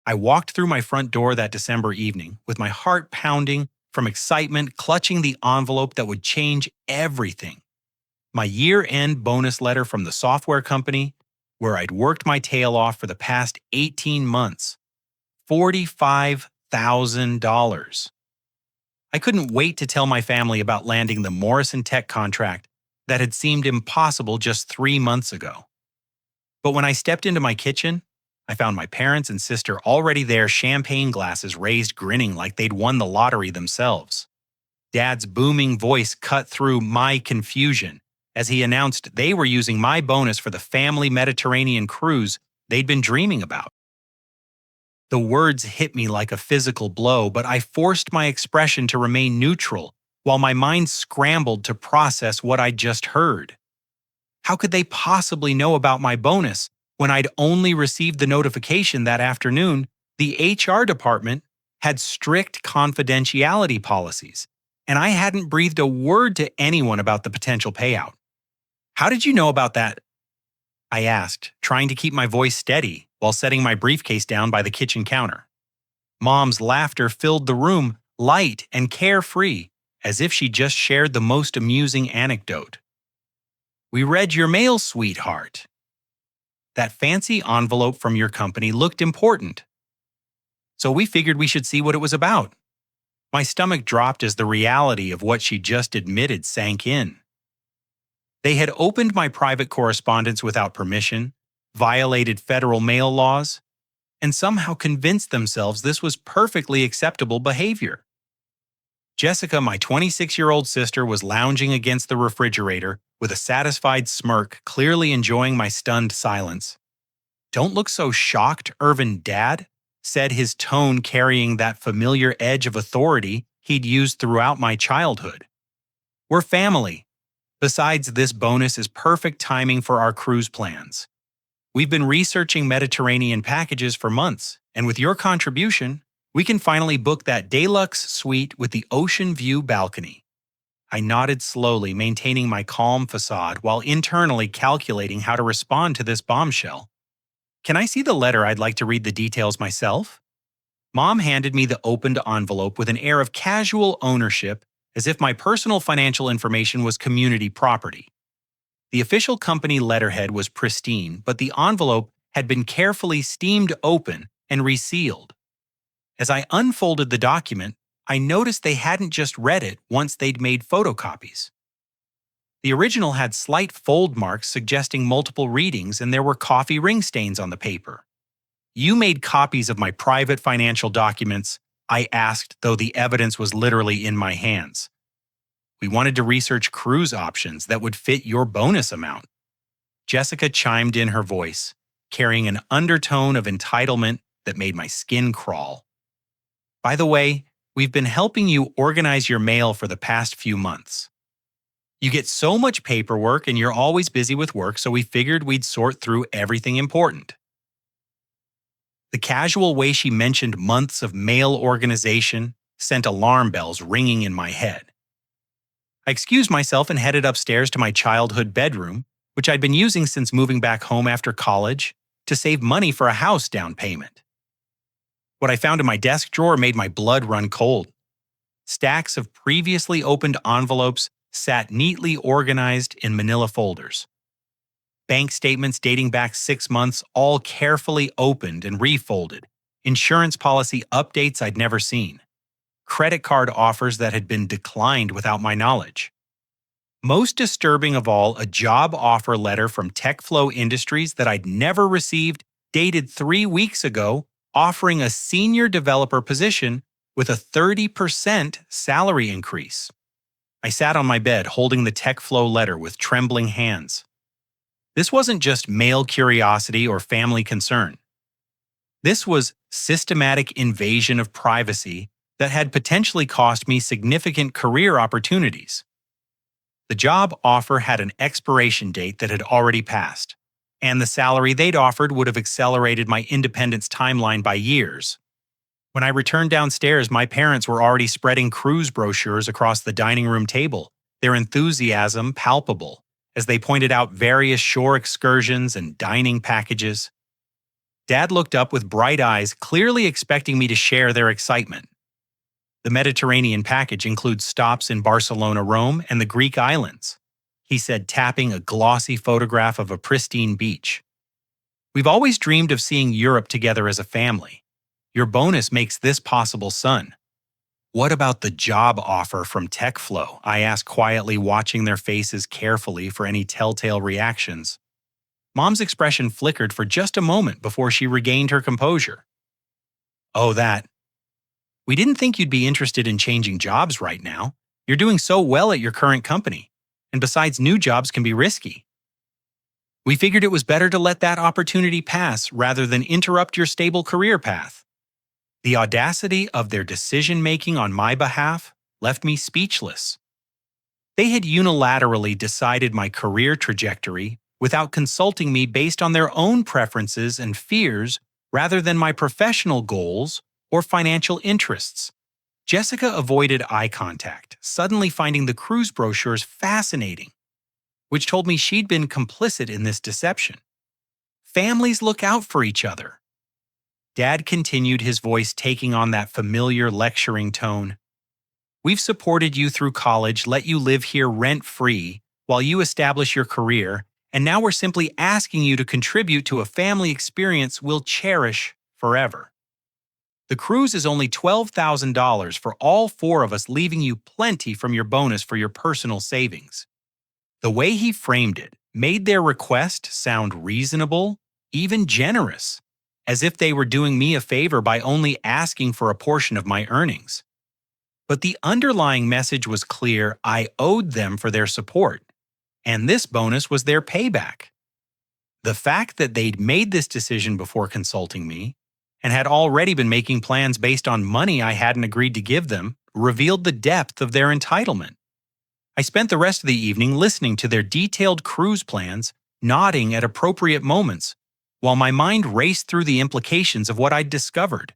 I walked through my front door that December evening with my heart pounding from excitement, clutching the envelope that would change everything. My year-end bonus letter from the software company, where I'd worked my tail off for the past 18 months. $45,000. I couldn't wait to tell my family about landing the Morrison Tech contract that had seemed impossible just 3 months ago. But when I stepped into my kitchen, I found my parents and sister already there, champagne glasses raised, grinning like they'd won the lottery themselves. Dad's booming voice cut through my confusion as he announced they were using my bonus for the family Mediterranean cruise they'd been dreaming about. The words hit me like a physical blow, but I forced my expression to remain neutral while my mind scrambled to process what I'd just heard. How could they possibly know about my bonus when I'd only received the notification that afternoon? The HR department had strict confidentiality policies, and I hadn't breathed a word to anyone about the potential payout. "How did you know about that?" I asked, trying to keep my voice steady while setting my briefcase down by the kitchen counter. Mom's laughter filled the room, light and carefree, as if she just shared the most amusing anecdote. "We read your mail, sweetheart. That fancy envelope from your company looked important, so we figured we should see what it was about." My stomach dropped as the reality of what she just admitted sank in. They had opened my private correspondence without permission, violated federal mail laws, and somehow convinced themselves this was perfectly acceptable behavior. Jessica, my 26-year-old sister, was lounging against the refrigerator with a satisfied smirk, clearly enjoying my stunned silence. "Don't look so shocked, Irvin, Dad," said, his tone carrying that familiar edge of authority he'd used throughout my childhood. "We're family. Besides, this bonus is perfect timing for our cruise plans. We've been researching Mediterranean packages for months, and with your contribution, we can finally book that deluxe suite with the ocean view balcony." I nodded slowly, maintaining my calm facade while internally calculating how to respond to this bombshell. "Can I see the letter? I'd like to read the details myself." Mom handed me the opened envelope with an air of casual ownership, as if my personal financial information was community property. The official company letterhead was pristine, but the envelope had been carefully steamed open and resealed. As I unfolded the document, I noticed they hadn't just read it once they'd made photocopies. The original had slight fold marks suggesting multiple readings, and there were coffee ring stains on the paper. "You made copies of my private financial documents?" I asked, though the evidence was literally in my hands. "We wanted to research cruise options that would fit your bonus amount." Jessica chimed in, her voice carrying an undertone of entitlement that made my skin crawl. "By the way, we've been helping you organize your mail for the past few months. You get so much paperwork and you're always busy with work, so we figured we'd sort through everything important." The casual way she mentioned months of mail organization sent alarm bells ringing in my head. I excused myself and headed upstairs to my childhood bedroom, which I'd been using since moving back home after college to save money for a house down payment. What I found in my desk drawer made my blood run cold. Stacks of previously opened envelopes sat neatly organized in manila folders. Bank statements dating back 6 months, all carefully opened and refolded. Insurance policy updates I'd never seen. Credit card offers that had been declined without my knowledge. Most disturbing of all, a job offer letter from TechFlow Industries that I'd never received, dated 3 weeks ago, offering a senior developer position with a 30% salary increase. I sat on my bed holding the TechFlow letter with trembling hands. This wasn't just male curiosity or family concern. This was systematic invasion of privacy that had potentially cost me significant career opportunities. The job offer had an expiration date that had already passed, and the salary they'd offered would have accelerated my independence timeline by years. When I returned downstairs, my parents were already spreading cruise brochures across the dining room table, their enthusiasm palpable as they pointed out various shore excursions and dining packages. Dad looked up with bright eyes, clearly expecting me to share their excitement. The Mediterranean package includes stops in Barcelona, Rome, and the Greek islands, he said, tapping a glossy photograph of a pristine beach. We've always dreamed of seeing Europe together as a family. Your bonus makes this possible, son. What about the job offer from TechFlow? I asked quietly, watching their faces carefully for any telltale reactions. Mom's expression flickered for just a moment before she regained her composure. Oh, that. We didn't think you'd be interested in changing jobs right now. You're doing so well at your current company. And besides, new jobs can be risky. We figured it was better to let that opportunity pass rather than interrupt your stable career path. The audacity of their decision-making on my behalf left me speechless. They had unilaterally decided my career trajectory without consulting me based on their own preferences and fears rather than my professional goals or financial interests. Jessica avoided eye contact, suddenly finding the cruise brochures fascinating, which told me she'd been complicit in this deception. Families look out for each other. Dad continued, his voice taking on that familiar lecturing tone. We've supported you through college, let you live here rent-free while you establish your career, and now we're simply asking you to contribute to a family experience we'll cherish forever. The cruise is only $12,000 for all four of us, leaving you plenty from your bonus for your personal savings. The way he framed it made their request sound reasonable, even generous, as if they were doing me a favor by only asking for a portion of my earnings. But the underlying message was clear: I owed them for their support, and this bonus was their payback. The fact that they'd made this decision before consulting me, and had already been making plans based on money I hadn't agreed to give them, revealed the depth of their entitlement. I spent the rest of the evening listening to their detailed cruise plans, nodding at appropriate moments, while my mind raced through the implications of what I'd discovered.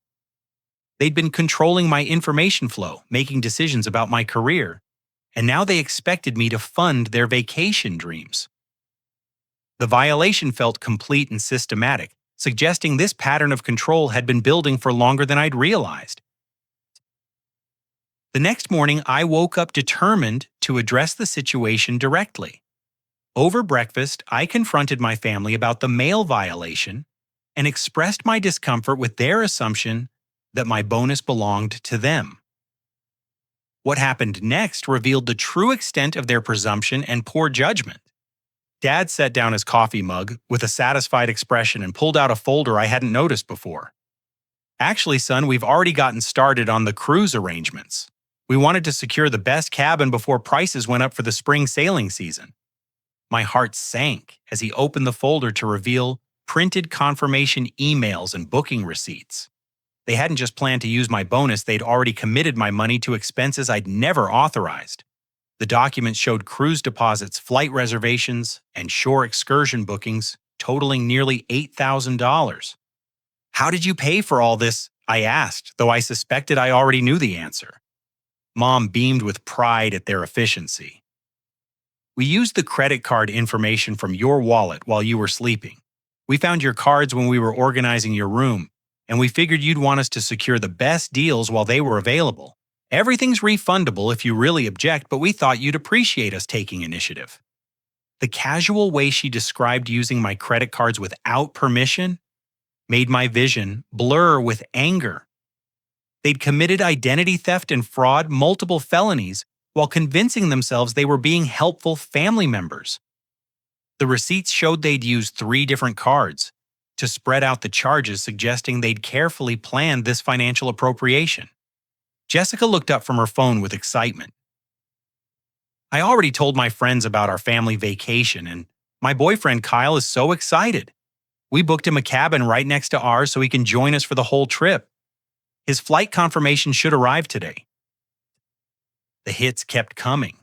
They'd been controlling my information flow, making decisions about my career, and now they expected me to fund their vacation dreams. The violation felt complete and systematic, suggesting this pattern of control had been building for longer than I'd realized. The next morning, I woke up determined to address the situation directly. Over breakfast, I confronted my family about the mail violation and expressed my discomfort with their assumption that my bonus belonged to them. What happened next revealed the true extent of their presumption and poor judgment. Dad set down his coffee mug with a satisfied expression and pulled out a folder I hadn't noticed before. Actually, son, we've already gotten started on the cruise arrangements. We wanted to secure the best cabin before prices went up for the spring sailing season. My heart sank as he opened the folder to reveal printed confirmation emails and booking receipts. They hadn't just planned to use my bonus, they'd already committed my money to expenses I'd never authorized. The documents showed cruise deposits, flight reservations, and shore excursion bookings totaling nearly $8,000. How did you pay for all this? I asked, though I suspected I already knew the answer. Mom beamed with pride at their efficiency. We used the credit card information from your wallet while you were sleeping. We found your cards when we were organizing your room, and we figured you'd want us to secure the best deals while they were available. Everything's refundable if you really object, but we thought you'd appreciate us taking initiative. The casual way she described using my credit cards without permission made my vision blur with anger. They'd committed identity theft and fraud, multiple felonies, while convincing themselves they were being helpful family members. The receipts showed they'd used 3 different cards to spread out the charges, suggesting they'd carefully planned this financial appropriation. Jessica looked up from her phone with excitement. I already told my friends about our family vacation, and my boyfriend Kyle is so excited. We booked him a cabin right next to ours so he can join us for the whole trip. His flight confirmation should arrive today. The hits kept coming.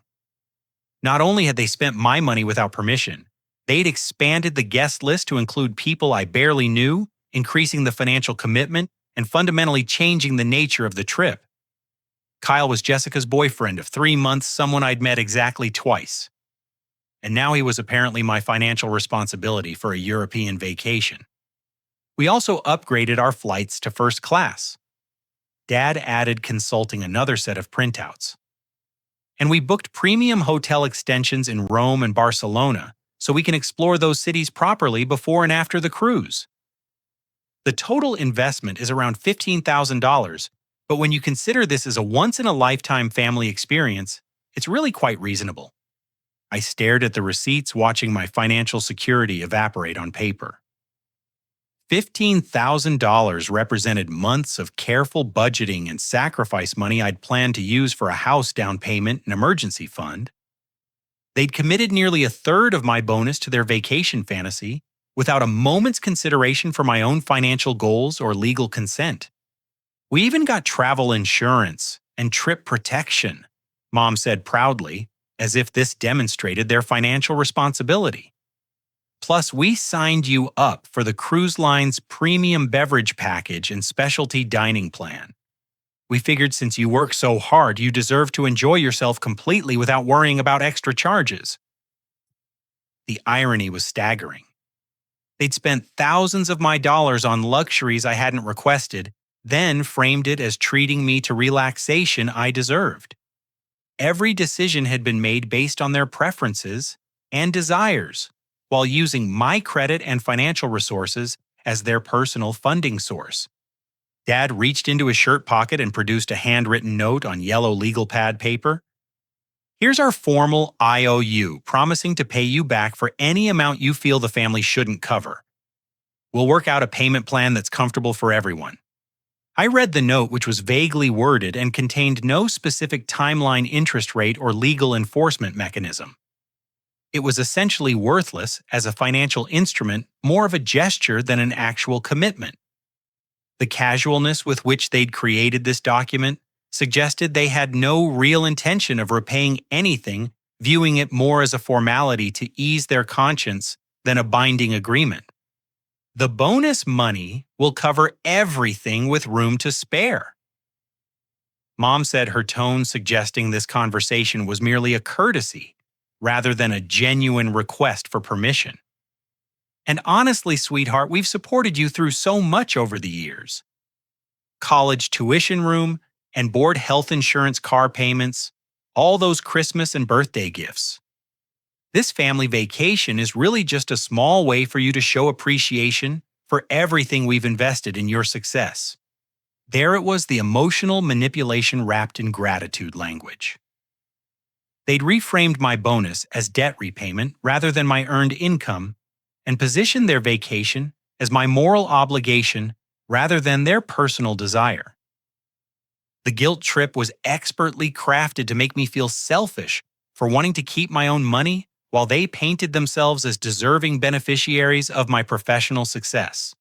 Not only had they spent my money without permission, they'd expanded the guest list to include people I barely knew, increasing the financial commitment and fundamentally changing the nature of the trip. Kyle was Jessica's boyfriend of 3 months, someone I'd met exactly twice. And now he was apparently my financial responsibility for a European vacation. We also upgraded our flights to first class. Dad added consulting another set of printouts. And we booked premium hotel extensions in Rome and Barcelona so we can explore those cities properly before and after the cruise. The total investment is around $15,000, but when you consider this as a once-in-a-lifetime family experience, it's really quite reasonable. I stared at the receipts, watching my financial security evaporate on paper. $15,000 represented months of careful budgeting and sacrifice money I'd planned to use for a house down payment and emergency fund. They'd committed nearly a third of my bonus to their vacation fantasy without a moment's consideration for my own financial goals or legal consent. We even got travel insurance and trip protection, Mom said proudly, as if this demonstrated their financial responsibility. Plus, we signed you up for the cruise line's premium beverage package and specialty dining plan. We figured since you work so hard, you deserve to enjoy yourself completely without worrying about extra charges. The irony was staggering. They'd spent thousands of my dollars on luxuries I hadn't requested, then framed it as treating me to relaxation I deserved. Every decision had been made based on their preferences and desires, while using my credit and financial resources as their personal funding source. Dad reached into his shirt pocket and produced a handwritten note on yellow legal pad paper. Here's our formal IOU, promising to pay you back for any amount you feel the family shouldn't cover. We'll work out a payment plan that's comfortable for everyone. I read the note, which was vaguely worded and contained no specific timeline, interest rate, or legal enforcement mechanism. It was essentially worthless as a financial instrument, more of a gesture than an actual commitment. The casualness with which they'd created this document suggested they had no real intention of repaying anything, viewing it more as a formality to ease their conscience than a binding agreement. The bonus money will cover everything with room to spare. Mom said, her tone suggesting this conversation was merely a courtesy rather than a genuine request for permission. And honestly, sweetheart, we've supported you through so much over the years. College tuition room and board health insurance, car payments, all those Christmas and birthday gifts. This family vacation is really just a small way for you to show appreciation for everything we've invested in your success. There it was, the emotional manipulation wrapped in gratitude language. They'd reframed my bonus as debt repayment rather than my earned income, and positioned their vacation as my moral obligation rather than their personal desire. The guilt trip was expertly crafted to make me feel selfish for wanting to keep my own money, while they painted themselves as deserving beneficiaries of my professional success.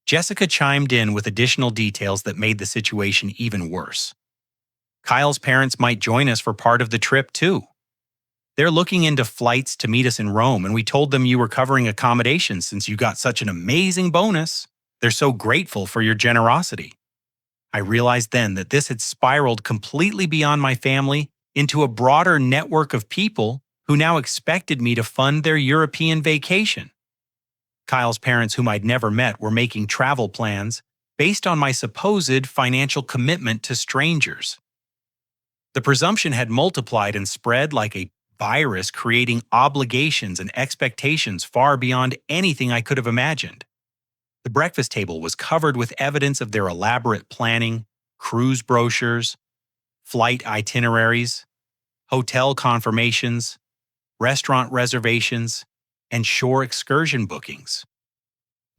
Jessica chimed in with additional details that made the situation even worse. Kyle's parents might join us for part of the trip too. They're looking into flights to meet us in Rome, and we told them you were covering accommodations since you got such an amazing bonus. They're so grateful for your generosity. I realized then that this had spiraled completely beyond my family into a broader network of people who now expected me to fund their European vacation. Kyle's parents, whom I'd never met, were making travel plans based on my supposed financial commitment to strangers. The presumption had multiplied and spread like a virus, creating obligations and expectations far beyond anything I could have imagined. The breakfast table was covered with evidence of their elaborate planning, cruise brochures, flight itineraries, hotel confirmations, restaurant reservations, and shore excursion bookings.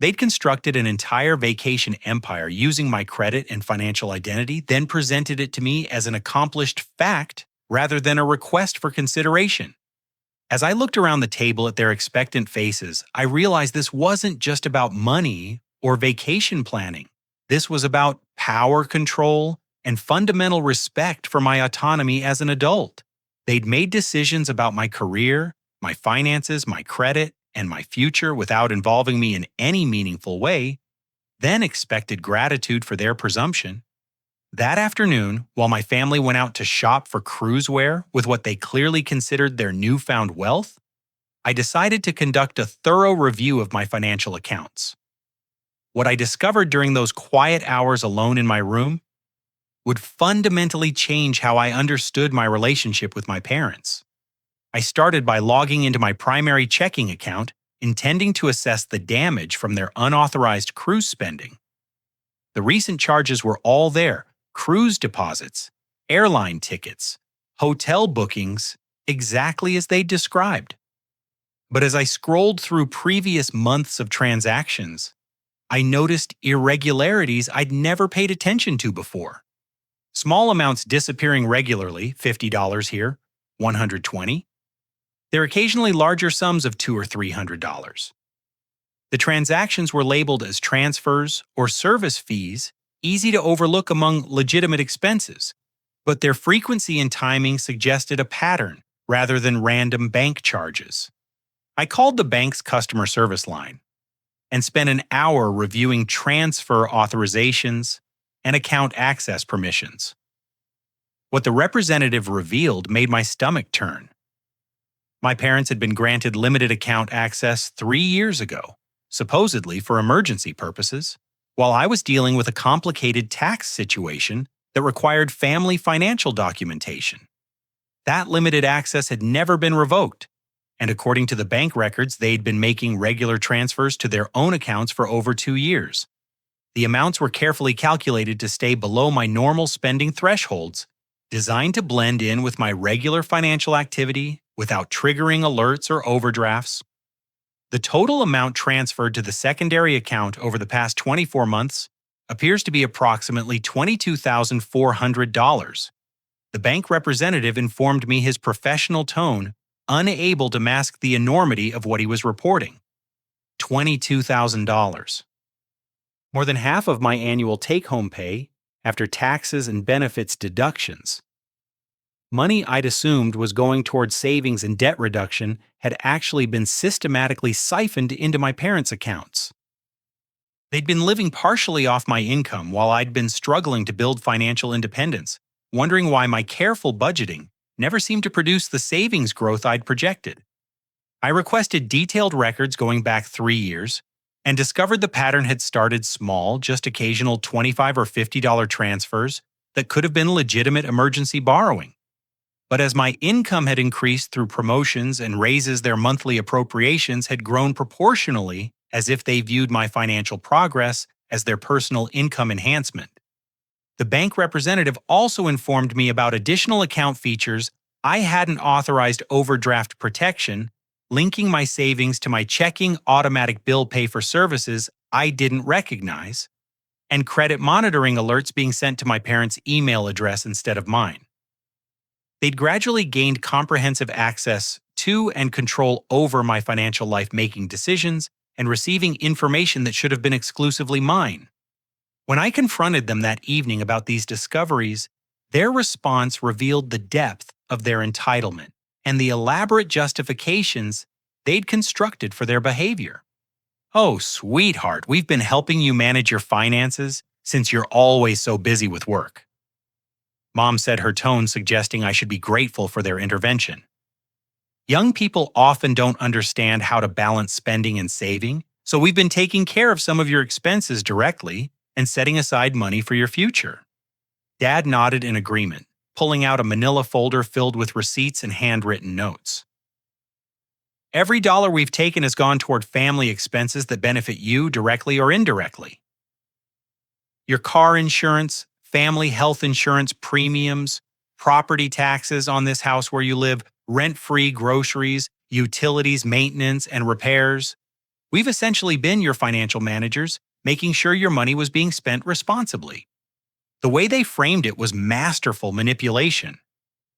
They'd constructed an entire vacation empire using my credit and financial identity, then presented it to me as an accomplished fact rather than a request for consideration. As I looked around the table at their expectant faces, I realized this wasn't just about money or vacation planning. This was about power control and fundamental respect for my autonomy as an adult. They'd made decisions about my career, my finances, my credit, and my future without involving me in any meaningful way, then expected gratitude for their presumption. That afternoon, while my family went out to shop for cruise wear with what they clearly considered their newfound wealth, I decided to conduct a thorough review of my financial accounts. What I discovered during those quiet hours alone in my room would fundamentally change how I understood my relationship with my parents. I started by logging into my primary checking account, intending to assess the damage from their unauthorized cruise spending. The recent charges were all there: cruise deposits, airline tickets, hotel bookings, exactly as they described. But as I scrolled through previous months of transactions, I noticed irregularities I'd never paid attention to before. Small amounts disappearing regularly, $50 here, $120. There are occasionally larger sums of $200 or $300. The transactions were labeled as transfers or service fees, easy to overlook among legitimate expenses, but their frequency and timing suggested a pattern rather than random bank charges. I called the bank's customer service line and spent an hour reviewing transfer authorizations and account access permissions. What the representative revealed made my stomach turn. My parents had been granted limited account access 3 years ago, supposedly for emergency purposes, while I was dealing with a complicated tax situation that required family financial documentation. That limited access had never been revoked, and according to the bank records, they'd been making regular transfers to their own accounts for over 2 years. The amounts were carefully calculated to stay below my normal spending thresholds, designed to blend in with my regular financial activity without triggering alerts or overdrafts. The total amount transferred to the secondary account over the past 24 months appears to be approximately $22,400. The bank representative informed me his professional tone, unable to mask the enormity of what he was reporting. $22,000. More than half of my annual take-home pay after taxes and benefits deductions. Money I'd assumed was going towards savings and debt reduction had actually been systematically siphoned into my parents' accounts. They'd been living partially off my income while I'd been struggling to build financial independence, wondering why my careful budgeting never seemed to produce the savings growth I'd projected. I requested detailed records going back 3 years and discovered the pattern had started small, just occasional $25 or $50 transfers that could have been legitimate emergency borrowing. But as my income had increased through promotions and raises, their monthly appropriations had grown proportionally, as if they viewed my financial progress as their personal income enhancement. The bank representative also informed me about additional account features I hadn't authorized: overdraft protection, linking my savings to my checking automatic bill pay for services I didn't recognize, and credit monitoring alerts being sent to my parents' email address instead of mine. They'd gradually gained comprehensive access to and control over my financial life, making decisions and receiving information that should have been exclusively mine. When I confronted them that evening about these discoveries, their response revealed the depth of their entitlement and the elaborate justifications they'd constructed for their behavior. "Oh, sweetheart, we've been helping you manage your finances since you're always so busy with work." Mom said, her tone suggesting I should be grateful for their intervention. "Young people often don't understand how to balance spending and saving, so we've been taking care of some of your expenses directly and setting aside money for your future." Dad nodded in agreement, pulling out a manila folder filled with receipts and handwritten notes. "Every dollar we've taken has gone toward family expenses that benefit you directly or indirectly. Your car insurance, family health insurance premiums, property taxes on this house where you live, rent-free groceries, utilities, maintenance, and repairs. We've essentially been your financial managers, making sure your money was being spent responsibly." The way they framed it was masterful manipulation.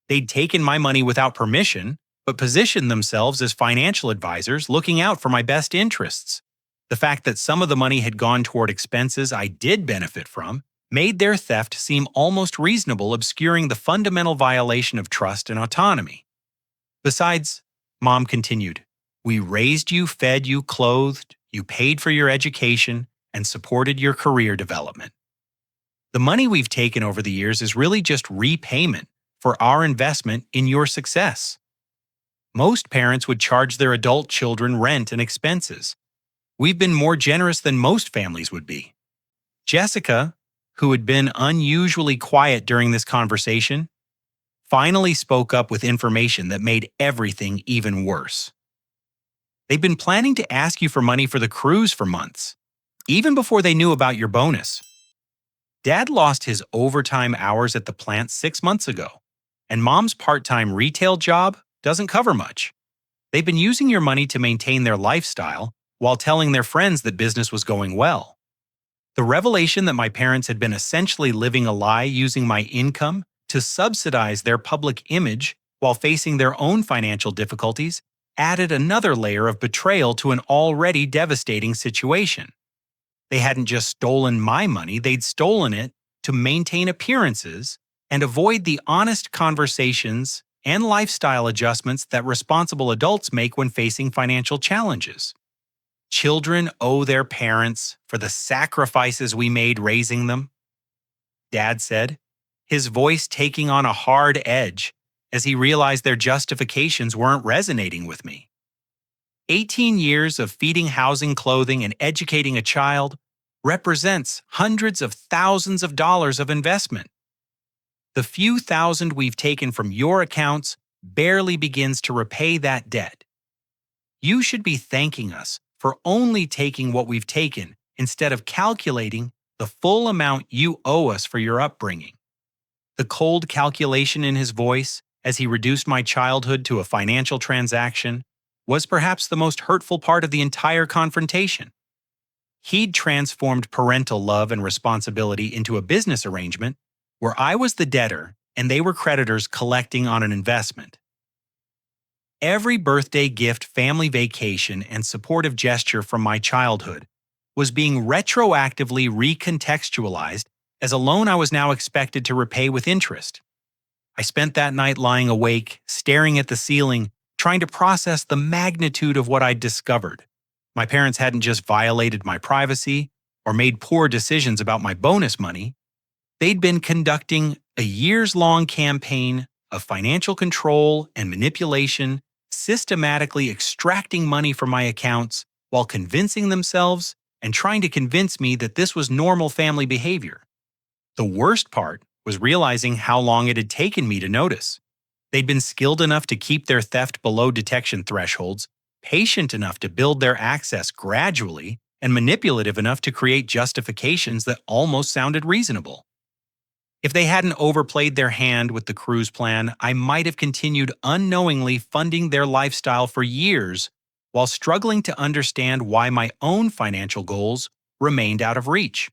They'd taken my money without permission, but positioned themselves as financial advisors looking out for my best interests. The fact that some of the money had gone toward expenses I did benefit from made their theft seem almost reasonable, obscuring the fundamental violation of trust and autonomy. "Besides," Mom continued, "we raised you, fed you, clothed, you paid for your education, and supported your career development. The money we've taken over the years is really just repayment for our investment in your success. Most parents would charge their adult children rent and expenses. We've been more generous than most families would be. Jessica, who had been unusually quiet during this conversation, finally spoke up with information that made everything even worse. They'd been planning to ask you for money for the cruise for months, even before they knew about your bonus. Dad lost his overtime hours at the plant 6 months ago, and Mom's part-time retail job doesn't cover much. They've been using your money to maintain their lifestyle while telling their friends that business was going well. The revelation that my parents had been essentially living a lie using my income to subsidize their public image while facing their own financial difficulties added another layer of betrayal to an already devastating situation. They hadn't just stolen my money, they'd stolen it to maintain appearances and avoid the honest conversations and lifestyle adjustments that responsible adults make when facing financial challenges. Children owe their parents for the sacrifices we made raising them, Dad said, his voice taking on a hard edge as he realized their justifications weren't resonating with me. 18 years of feeding, housing, clothing, and educating a child represents hundreds of thousands of dollars of investment. The few thousand we've taken from your accounts barely begins to repay that debt. You should be thanking us for only taking what we've taken instead of calculating the full amount you owe us for your upbringing. The cold calculation in his voice as he reduced my childhood to a financial transaction was perhaps the most hurtful part of the entire confrontation. He'd transformed parental love and responsibility into a business arrangement where I was the debtor and they were creditors collecting on an investment. Every birthday gift, family vacation, and supportive gesture from my childhood was being retroactively recontextualized as a loan I was now expected to repay with interest. I spent that night lying awake, staring at the ceiling, trying to process the magnitude of what I'd discovered. My parents hadn't just violated my privacy or made poor decisions about my bonus money. They'd been conducting a years-long campaign of financial control and manipulation, systematically extracting money from my accounts while convincing themselves and trying to convince me that this was normal family behavior. The worst part was realizing how long it had taken me to notice. They'd been skilled enough to keep their theft below detection thresholds, patient enough to build their access gradually, and manipulative enough to create justifications that almost sounded reasonable. If they hadn't overplayed their hand with the cruise plan, I might have continued unknowingly funding their lifestyle for years while struggling to understand why my own financial goals remained out of reach.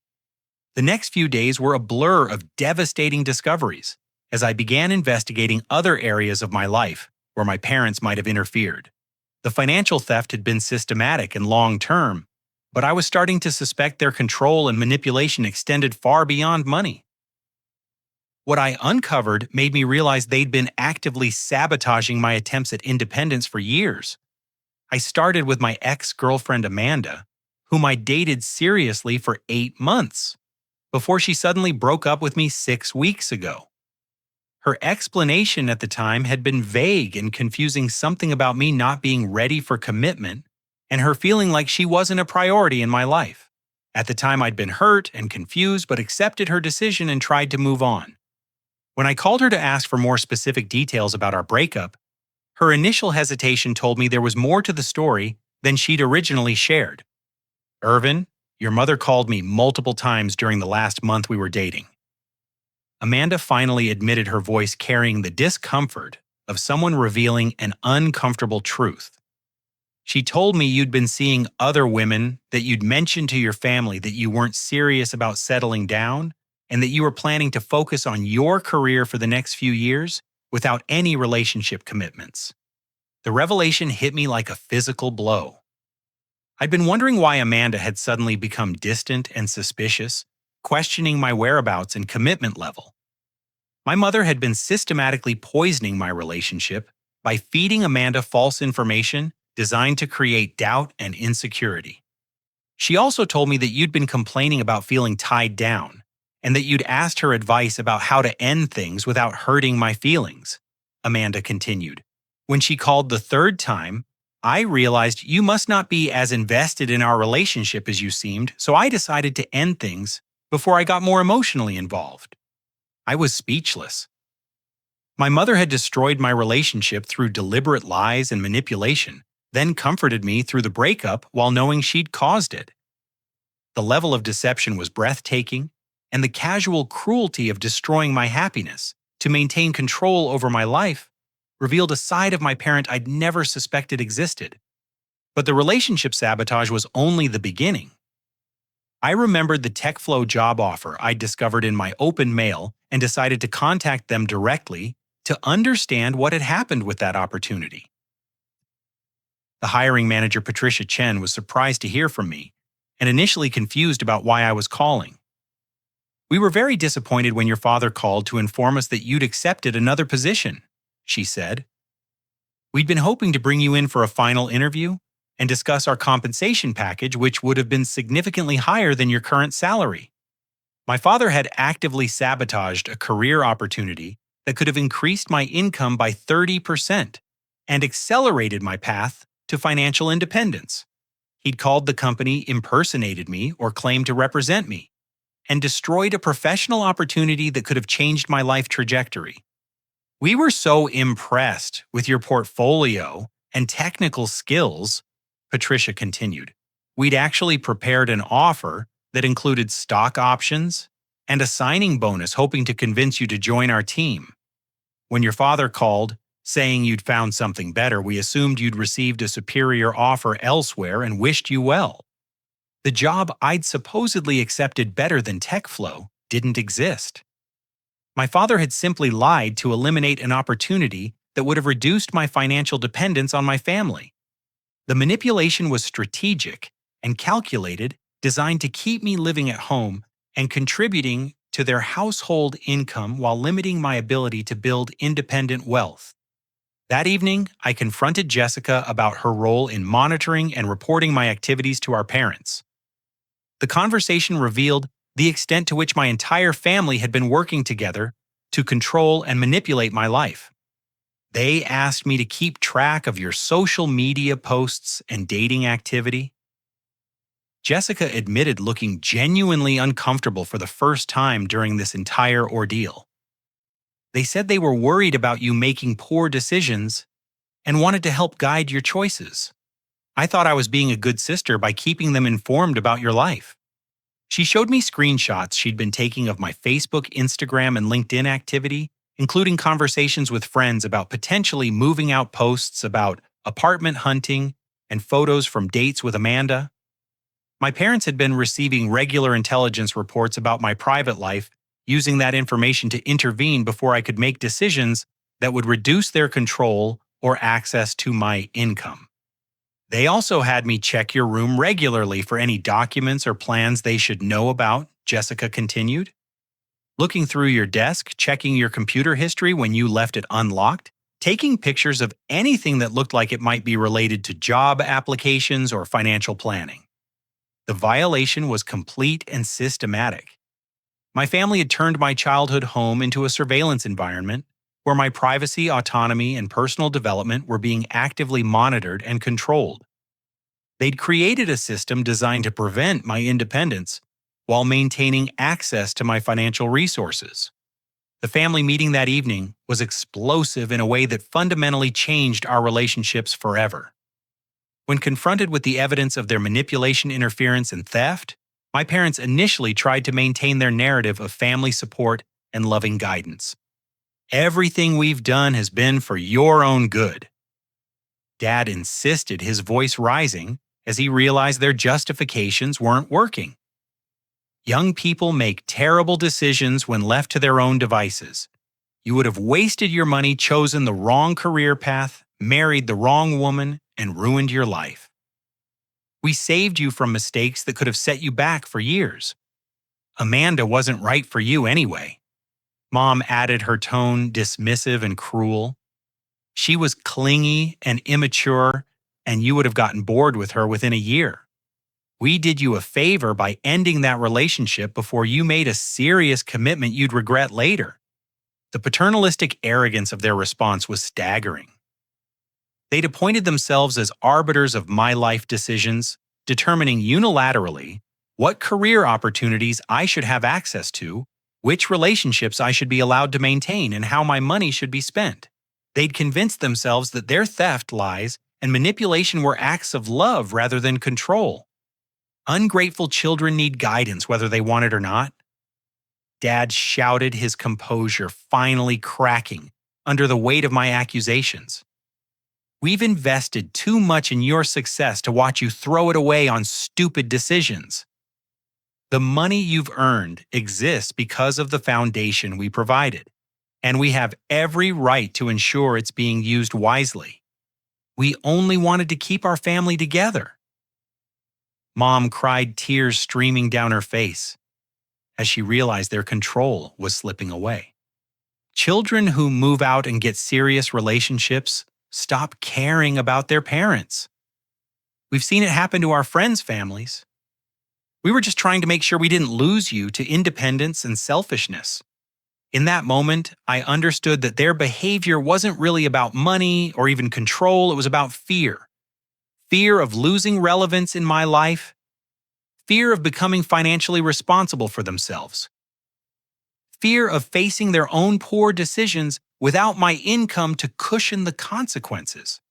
The next few days were a blur of devastating discoveries as I began investigating other areas of my life where my parents might have interfered. The financial theft had been systematic and long-term, but I was starting to suspect their control and manipulation extended far beyond money. What I uncovered made me realize they'd been actively sabotaging my attempts at independence for years. I started with my ex-girlfriend Amanda, whom I dated seriously for 8 months, before she suddenly broke up with me 6 weeks ago. Her explanation at the time had been vague and confusing, something about me not being ready for commitment and her feeling like she wasn't a priority in my life. At the time, I'd been hurt and confused, but accepted her decision and tried to move on. When I called her to ask for more specific details about our breakup, her initial hesitation told me there was more to the story than she'd originally shared. "Irvin, your mother called me multiple times during the last month we were dating." Amanda finally admitted, her voice carrying the discomfort of someone revealing an uncomfortable truth. "She told me you'd been seeing other women, that you'd mentioned to your family that you weren't serious about settling down, and that you were planning to focus on your career for the next few years without any relationship commitments." The revelation hit me like a physical blow. I'd been wondering why Amanda had suddenly become distant and suspicious, questioning my whereabouts and commitment level. My mother had been systematically poisoning my relationship by feeding Amanda false information designed to create doubt and insecurity. She also told me that you'd been complaining about feeling tied down, and that you'd asked her advice about how to end things without hurting my feelings, Amanda continued. When she called the third time, I realized you must not be as invested in our relationship as you seemed, so I decided to end things before I got more emotionally involved. I was speechless. My mother had destroyed my relationship through deliberate lies and manipulation, then comforted me through the breakup while knowing she'd caused it. The level of deception was breathtaking, and the casual cruelty of destroying my happiness to maintain control over my life revealed a side of my parent I'd never suspected existed. But the relationship sabotage was only the beginning. I remembered the TechFlow job offer I'd discovered in my open mail and decided to contact them directly to understand what had happened with that opportunity. The hiring manager, Patricia Chen, was surprised to hear from me and initially confused about why I was calling. "We were very disappointed when your father called to inform us that you'd accepted another position," she said. "We'd been hoping to bring you in for a final interview and discuss our compensation package, which would have been significantly higher than your current salary. My father had actively sabotaged a career opportunity that could have increased my income by 30% and accelerated my path to financial independence. He'd called the company, impersonated me, or claimed to represent me, and destroyed a professional opportunity that could have changed my life trajectory. We were so impressed with your portfolio and technical skills," Patricia continued. "We'd actually prepared an offer that included stock options and a signing bonus, hoping to convince you to join our team. When your father called, saying you'd found something better, we assumed you'd received a superior offer elsewhere and wished you well. The job I'd supposedly accepted better than TechFlow didn't exist. My father had simply lied to eliminate an opportunity that would have reduced my financial dependence on my family. The manipulation was strategic and calculated, designed to keep me living at home and contributing to their household income while limiting my ability to build independent wealth. That evening, I confronted Jessica about her role in monitoring and reporting my activities to our parents. The conversation revealed the extent to which my entire family had been working together to control and manipulate my life. They asked me to keep track of your social media posts and dating activity." Jessica admitted looking genuinely uncomfortable for the first time during this entire ordeal. "They said they were worried about you making poor decisions and wanted to help guide your choices. I thought I was being a good sister by keeping them informed about your life." She showed me screenshots she'd been taking of my Facebook, Instagram, and LinkedIn activity, including conversations with friends about potentially moving out, posts about apartment hunting, and photos from dates with Amanda. My parents had been receiving regular intelligence reports about my private life, using that information to intervene before I could make decisions that would reduce their control or access to my income. "They also had me check your room regularly for any documents or plans they should know about," Jessica continued. "Looking through your desk, checking your computer history when you left it unlocked, taking pictures of anything that looked like it might be related to job applications or financial planning. The violation was complete and systematic. My family had turned my childhood home into a surveillance environment where my privacy, autonomy, and personal development were being actively monitored and controlled. They'd created a system designed to prevent my independence while maintaining access to my financial resources. The family meeting that evening was explosive in a way that fundamentally changed our relationships forever. When confronted with the evidence of their manipulation, interference, and theft, my parents initially tried to maintain their narrative of family support and loving guidance. "Everything we've done has been for your own good." Dad insisted, his voice rising as he realized their justifications weren't working. "Young people make terrible decisions when left to their own devices. You would have wasted your money, chosen the wrong career path, married the wrong woman, and ruined your life. We saved you from mistakes that could have set you back for years. Amanda wasn't right for you anyway." Mom added, her tone dismissive and cruel. "She was clingy and immature, and you would have gotten bored with her within a year. We did you a favor by ending that relationship before you made a serious commitment you'd regret later." The paternalistic arrogance of their response was staggering. They'd appointed themselves as arbiters of my life decisions, determining unilaterally what career opportunities I should have access to, which relationships I should be allowed to maintain, and how my money should be spent. They'd convinced themselves that their theft, lies, and manipulation were acts of love rather than control. Ungrateful children need guidance whether they want it or not. Dad shouted, his composure finally cracking under the weight of my accusations. We've invested too much in your success to watch you throw it away on stupid decisions. The money you've earned exists because of the foundation we provided, and we have every right to ensure it's being used wisely. We only wanted to keep our family together. Mom cried, tears streaming down her face as she realized their control was slipping away. Children who move out and get serious relationships stop caring about their parents. We've seen it happen to our friends' families. We were just trying to make sure we didn't lose you to independence and selfishness. In that moment, I understood that their behavior wasn't really about money or even control. It was about fear. Fear of losing relevance in my life. Fear of becoming financially responsible for themselves. Fear of facing their own poor decisions without my income to cushion the consequences.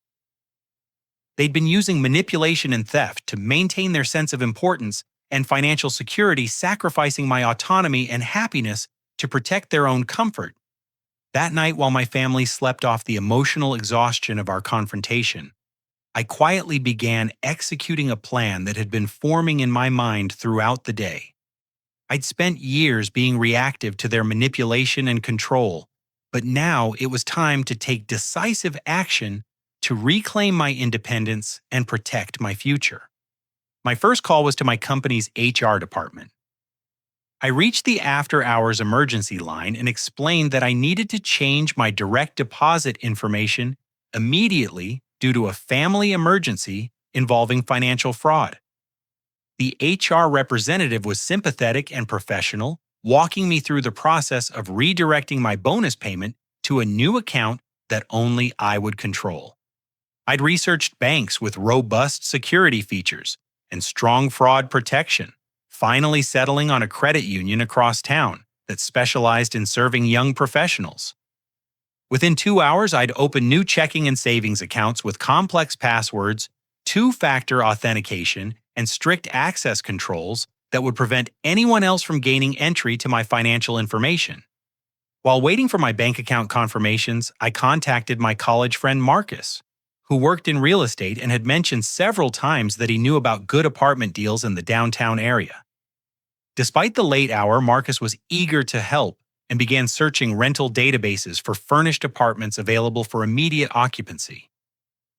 They'd been using manipulation and theft to maintain their sense of importance and financial security, sacrificing my autonomy and happiness to protect their own comfort. That night, while my family slept off the emotional exhaustion of our confrontation, I quietly began executing a plan that had been forming in my mind throughout the day. I'd spent years being reactive to their manipulation and control, but now it was time to take decisive action to reclaim my independence and protect my future. My first call was to my company's HR department. I reached the after-hours emergency line and explained that I needed to change my direct deposit information immediately due to a family emergency involving financial fraud. The HR representative was sympathetic and professional, walking me through the process of redirecting my bonus payment to a new account that only I would control. I'd researched banks with robust security features and strong fraud protection, finally settling on a credit union across town that specialized in serving young professionals. Within 2 hours, I'd opened new checking and savings accounts with complex passwords, two-factor authentication, and strict access controls that would prevent anyone else from gaining entry to my financial information. While waiting for my bank account confirmations, I contacted my college friend Marcus, who worked in real estate and had mentioned several times that he knew about good apartment deals in the downtown area. Despite the late hour, Marcus was eager to help and began searching rental databases for furnished apartments available for immediate occupancy.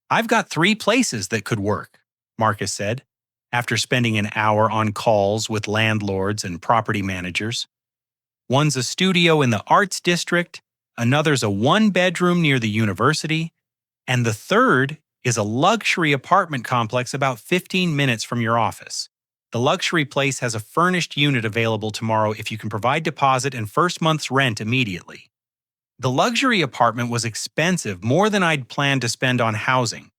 "I've got 3 places that could work," Marcus said, after spending an hour on calls with landlords and property managers. "One's a studio in the Arts District, another's a 1-bedroom near the university, and the third is a luxury apartment complex about 15 minutes from your office. The luxury place has a furnished unit available tomorrow if you can provide deposit and first month's rent immediately." The luxury apartment was expensive, more than I'd planned to spend on housing,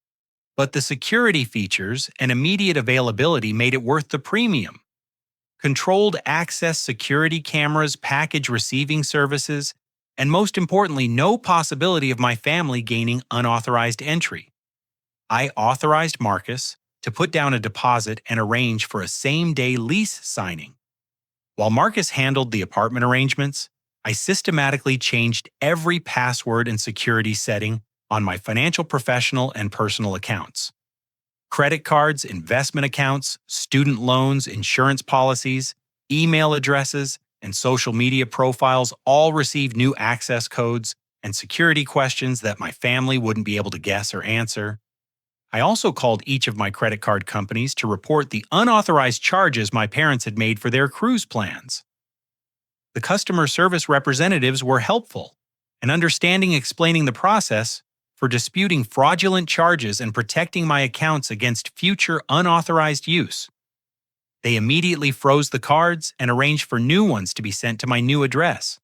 but the security features and immediate availability made it worth the premium. Controlled access security cameras, package receiving services, and most importantly, no possibility of my family gaining unauthorized entry. I authorized Marcus to put down a deposit and arrange for a same-day lease signing. While Marcus handled the apartment arrangements, I systematically changed every password and security setting on my financial professional and personal accounts. Credit cards, investment accounts, student loans, insurance policies, email addresses, and social media profiles all received new access codes and security questions that my family wouldn't be able to guess or answer. I also called each of my credit card companies to report the unauthorized charges my parents had made for their cruise plans. The customer service representatives were helpful and understanding, explaining the process for disputing fraudulent charges and protecting my accounts against future unauthorized use. They immediately froze the cards and arranged for new ones to be sent to my new address.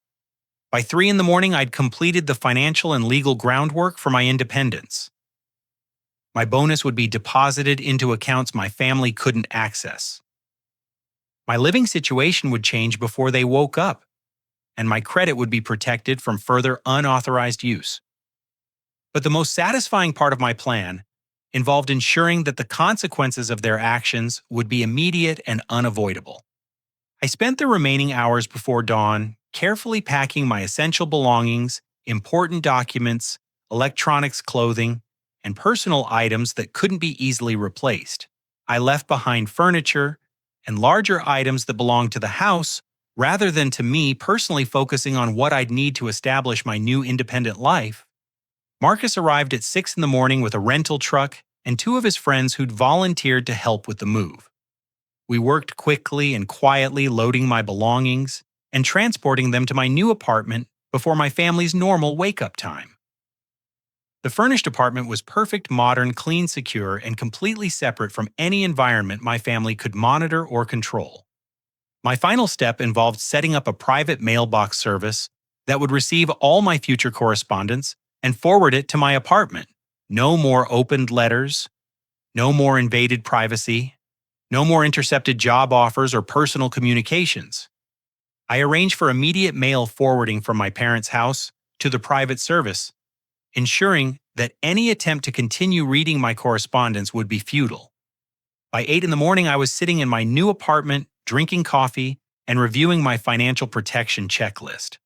By 3 in the morning, I'd completed the financial and legal groundwork for my independence. My bonus would be deposited into accounts my family couldn't access. My living situation would change before they woke up, and my credit would be protected from further unauthorized use. But the most satisfying part of my plan involved ensuring that the consequences of their actions would be immediate and unavoidable. I spent the remaining hours before dawn carefully packing my essential belongings, important documents, electronics, clothing, and personal items that couldn't be easily replaced. I left behind furniture and larger items that belonged to the house rather than to me personally focusing on what I'd need to establish my new independent life. Marcus arrived at 6 in the morning with a rental truck and two of his friends who'd volunteered to help with the move. We worked quickly and quietly loading my belongings and transporting them to my new apartment before my family's normal wake-up time. The furnished apartment was perfect, modern, clean, secure, and completely separate from any environment my family could monitor or control. My final step involved setting up a private mailbox service that would receive all my future correspondence and forward it to my apartment. No more opened letters, no more invaded privacy, no more intercepted job offers or personal communications. I arranged for immediate mail forwarding from my parents' house to the private service, ensuring that any attempt to continue reading my correspondence would be futile. By 8 in the morning, I was sitting in my new apartment, drinking coffee, and reviewing my financial protection checklist.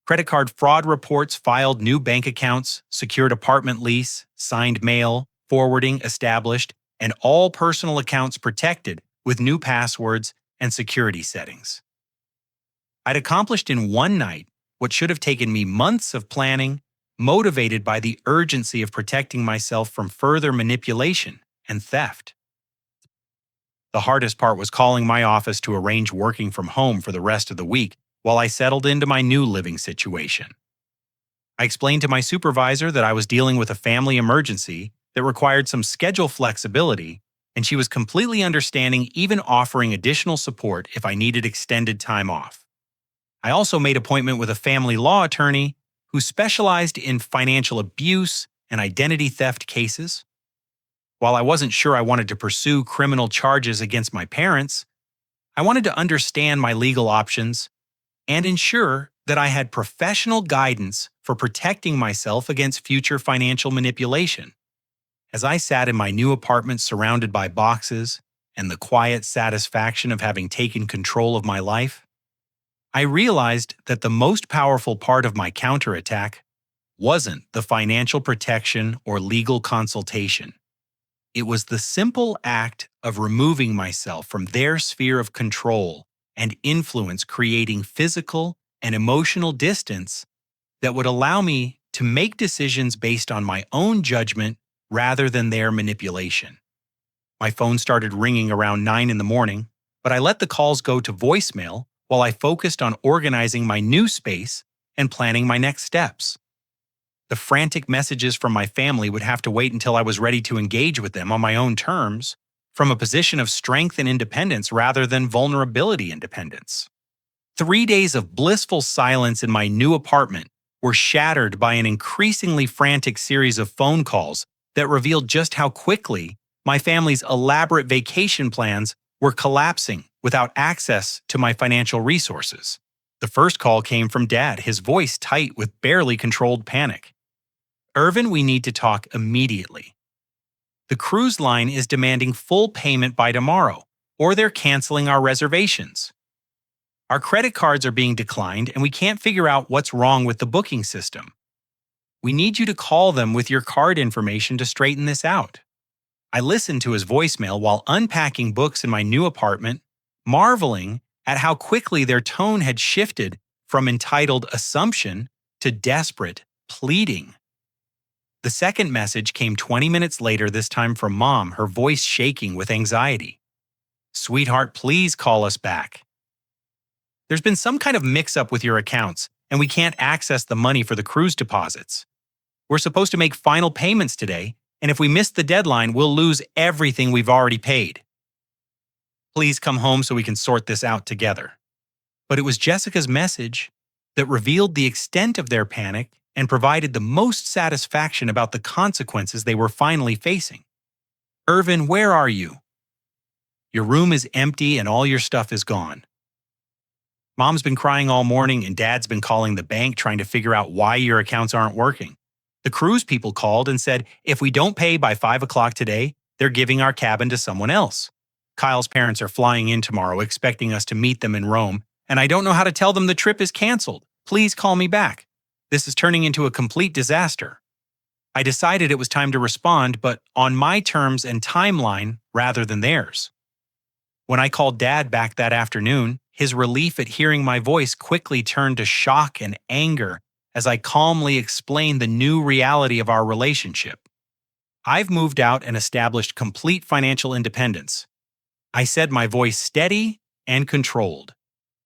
Credit card fraud reports filed, new bank accounts, secured apartment lease, signed mail, forwarding established, and all personal accounts protected with new passwords and security settings. I'd accomplished in one night what should have taken me months of planning, motivated by the urgency of protecting myself from further manipulation and theft. The hardest part was calling my office to arrange working from home for the rest of the week while I settled into my new living situation. I explained to my supervisor that I was dealing with a family emergency that required some schedule flexibility, and she was completely understanding, even offering additional support if I needed extended time off. I also made appointment with a family law attorney who specialized in financial abuse and identity theft cases. While I wasn't sure I wanted to pursue criminal charges against my parents, I wanted to understand my legal options and ensure that I had professional guidance for protecting myself against future financial manipulation. As I sat in my new apartment surrounded by boxes and the quiet satisfaction of having taken control of my life, I realized that the most powerful part of my counterattack wasn't the financial protection or legal consultation. It was the simple act of removing myself from their sphere of control and influence, creating physical and emotional distance that would allow me to make decisions based on my own judgment rather than their manipulation. My phone started ringing around 9 in the morning, but I let the calls go to voicemail while I focused on organizing my new space and planning my next steps. The frantic messages from my family would have to wait until I was ready to engage with them on my own terms, from a position of strength and independence rather than vulnerability independence. 3 days of blissful silence in my new apartment were shattered by an increasingly frantic series of phone calls that revealed just how quickly my family's elaborate vacation plans were collapsing without access to my financial resources. The first call came from Dad, his voice tight with barely controlled panic. "Irvin, we need to talk immediately. The cruise line is demanding full payment by tomorrow, or they're canceling our reservations. Our credit cards are being declined, and we can't figure out what's wrong with the booking system. We need you to call them with your card information to straighten this out." I listened to his voicemail while unpacking books in my new apartment, marveling at how quickly their tone had shifted from entitled assumption to desperate pleading. The second message came 20 minutes later, this time from Mom, her voice shaking with anxiety. "Sweetheart, please call us back. There's been some kind of mix-up with your accounts, and we can't access the money for the cruise deposits. We're supposed to make final payments today, and if we miss the deadline, we'll lose everything we've already paid. Please come home so we can sort this out together." But it was Jessica's message that revealed the extent of their panic and provided the most satisfaction about the consequences they were finally facing. "Irvin, where are you? Your room is empty and all your stuff is gone. Mom's been crying all morning and Dad's been calling the bank trying to figure out why your accounts aren't working. The cruise people called and said if we don't pay by 5 o'clock today, they're giving our cabin to someone else. Kyle's parents are flying in tomorrow expecting us to meet them in Rome, and I don't know how to tell them the trip is canceled. Please call me back. This is turning into a complete disaster." I decided it was time to respond, but on my terms and timeline rather than theirs. When I called Dad back that afternoon, his relief at hearing my voice quickly turned to shock and anger as I calmly explained the new reality of our relationship. I've moved out and established complete financial independence. I said my voice steady and controlled.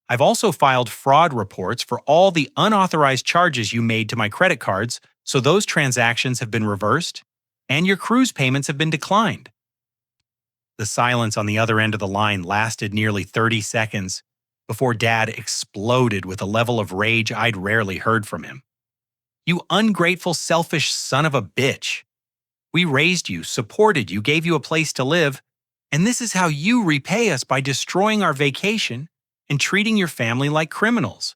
I've also filed fraud reports for all the unauthorized charges you made to my credit cards, so those transactions have been reversed, and your cruise payments have been declined. The silence on the other end of the line lasted nearly 30 seconds before Dad exploded with a level of rage I'd rarely heard from him. "You ungrateful, selfish son of a bitch. We raised you, supported you, gave you a place to live, and this is how you repay us by destroying our vacation and treating your family like criminals.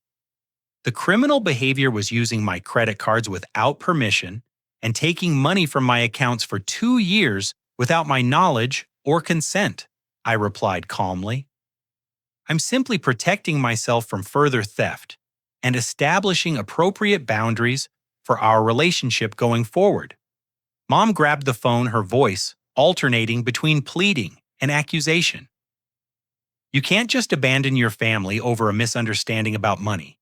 The criminal behavior was using my credit cards without permission and taking money from my accounts for 2 years without my knowledge or consent," I replied calmly. "I'm simply protecting myself from further theft and establishing appropriate boundaries for our relationship going forward." Mom grabbed the phone, her voice alternating between pleading and accusation. "You can't just abandon your family over a misunderstanding about money.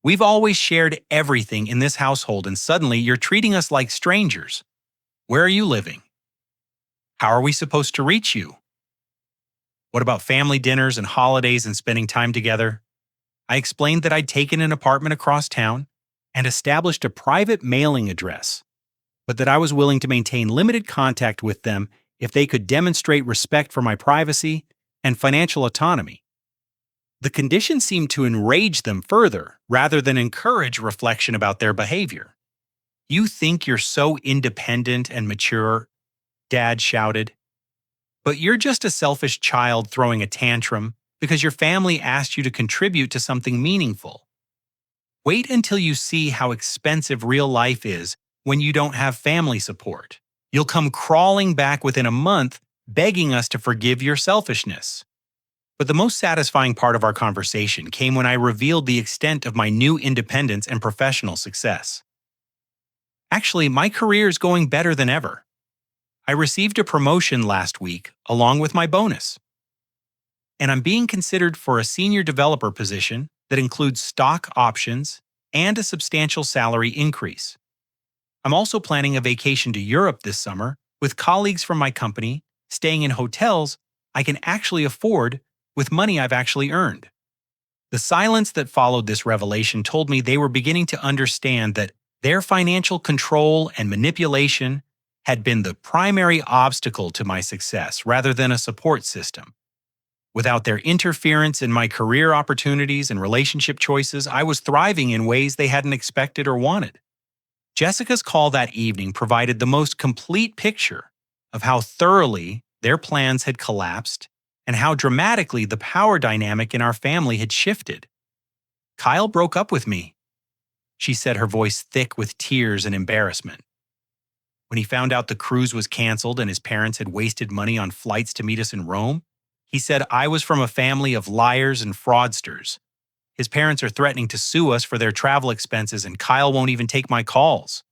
We've always shared everything in this household and suddenly you're treating us like strangers. Where are you living? How are we supposed to reach you? What about family dinners and holidays and spending time together?" I explained that I'd taken an apartment across town and established a private mailing address, but that I was willing to maintain limited contact with them if they could demonstrate respect for my privacy and financial autonomy. The condition seemed to enrage them further rather than encourage reflection about their behavior. "You think you're so independent and mature," Dad shouted. "But you're just a selfish child throwing a tantrum because your family asked you to contribute to something meaningful. Wait until you see how expensive real life is when you don't have family support. You'll come crawling back within a month begging us to forgive your selfishness." But the most satisfying part of our conversation came when I revealed the extent of my new independence and professional success. "Actually, my career is going better than ever. I received a promotion last week along with my bonus. And I'm being considered for a senior developer position that includes stock options and a substantial salary increase. I'm also planning a vacation to Europe this summer with colleagues from my company, staying in hotels I can actually afford with money I've actually earned." The silence that followed this revelation told me they were beginning to understand that their financial control and manipulation had been the primary obstacle to my success rather than a support system. Without their interference in my career opportunities and relationship choices, I was thriving in ways they hadn't expected or wanted. Jessica's call that evening provided the most complete picture of how thoroughly their plans had collapsed and how dramatically the power dynamic in our family had shifted. "Kyle broke up with me," she said, her voice thick with tears and embarrassment. "When he found out the cruise was canceled and his parents had wasted money on flights to meet us in Rome, he said I was from a family of liars and fraudsters. His parents are threatening to sue us for their travel expenses and Kyle won't even take my calls."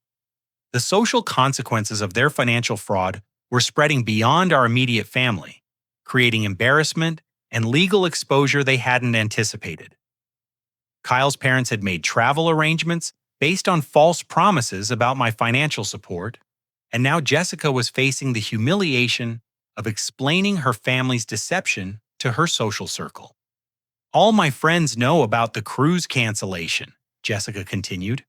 The social consequences of their financial fraud were spreading beyond our immediate family, creating embarrassment and legal exposure they hadn't anticipated. Kyle's parents had made travel arrangements based on false promises about my financial support, and now Jessica was facing the humiliation of explaining her family's deception to her social circle. "All my friends know about the cruise cancellation," Jessica continued.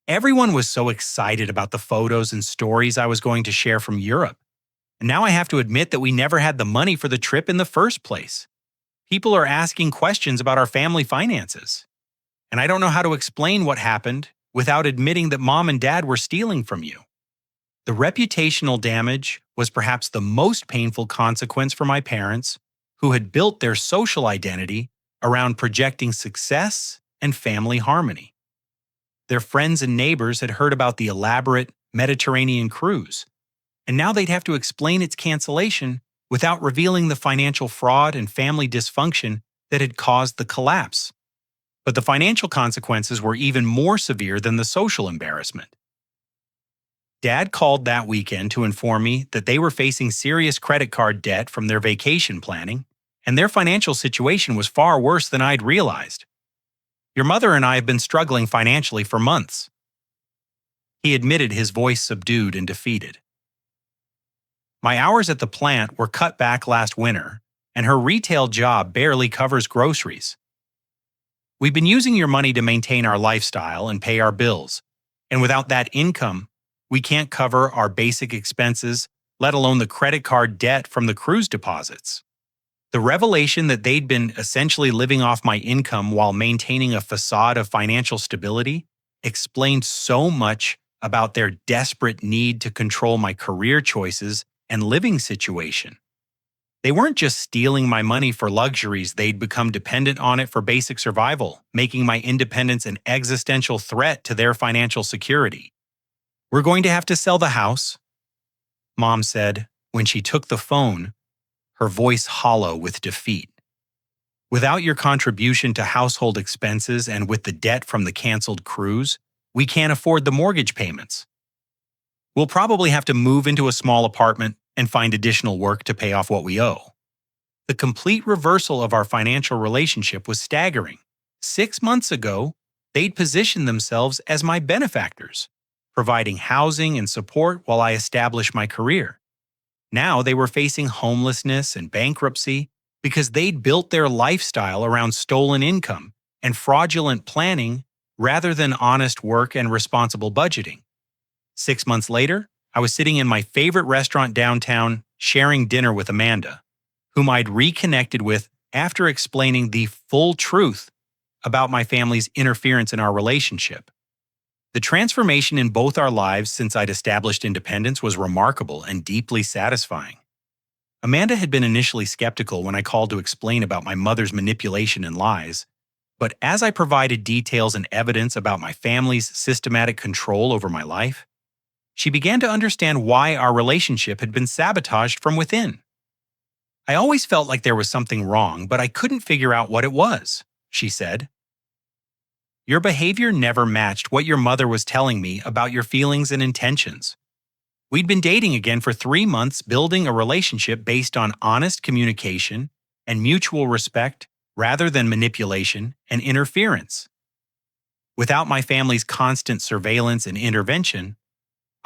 "Everyone was so excited about the photos and stories I was going to share from Europe. And now I have to admit that we never had the money for the trip in the first place. People are asking questions about our family finances. And I don't know how to explain what happened without admitting that mom and dad were stealing from you. The reputational damage was perhaps the most painful consequence for my parents, who had built their social identity around projecting success and family harmony. Their friends and neighbors had heard about the elaborate Mediterranean cruise, and now they'd have to explain its cancellation without revealing the financial fraud and family dysfunction that had caused the collapse. But the financial consequences were even more severe than the social embarrassment. Dad called that weekend to inform me that they were facing serious credit card debt from their vacation planning, and their financial situation was far worse than I'd realized. Your mother and I have been struggling financially for months. He admitted, his voice subdued and defeated. My hours at the plant were cut back last winter, and her retail job barely covers groceries. We've been using your money to maintain our lifestyle and pay our bills, and without that income, we can't cover our basic expenses, let alone the credit card debt from the cruise deposits. The revelation that they'd been essentially living off my income while maintaining a facade of financial stability explained so much about their desperate need to control my career choices and living situation. They weren't just stealing my money for luxuries, they'd become dependent on it for basic survival, making my independence an existential threat to their financial security. We're going to have to sell the house, Mom said when she took the phone, her voice hollow with defeat. Without your contribution to household expenses and with the debt from the canceled cruise, we can't afford the mortgage payments. We'll probably have to move into a small apartment and find additional work to pay off what we owe. The complete reversal of our financial relationship was staggering. 6 months ago, they'd positioned themselves as my benefactors, providing housing and support while I established my career. Now they were facing homelessness and bankruptcy because they'd built their lifestyle around stolen income and fraudulent planning rather than honest work and responsible budgeting. 6 months later, I was sitting in my favorite restaurant downtown, sharing dinner with Amanda, whom I'd reconnected with after explaining the full truth about my family's interference in our relationship. The transformation in both our lives since I'd established independence was remarkable and deeply satisfying. Amanda had been initially skeptical when I called to explain about my mother's manipulation and lies, but as I provided details and evidence about my family's systematic control over my life, she began to understand why our relationship had been sabotaged from within. I always felt like there was something wrong, but I couldn't figure out what it was, she said. Your behavior never matched what your mother was telling me about your feelings and intentions. We'd been dating again for 3 months, building a relationship based on honest communication and mutual respect rather than manipulation and interference. Without my family's constant surveillance and intervention,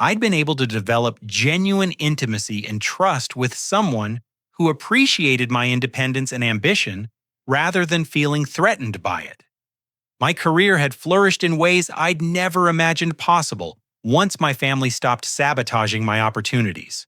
I'd been able to develop genuine intimacy and trust with someone who appreciated my independence and ambition rather than feeling threatened by it. My career had flourished in ways I'd never imagined possible once my family stopped sabotaging my opportunities.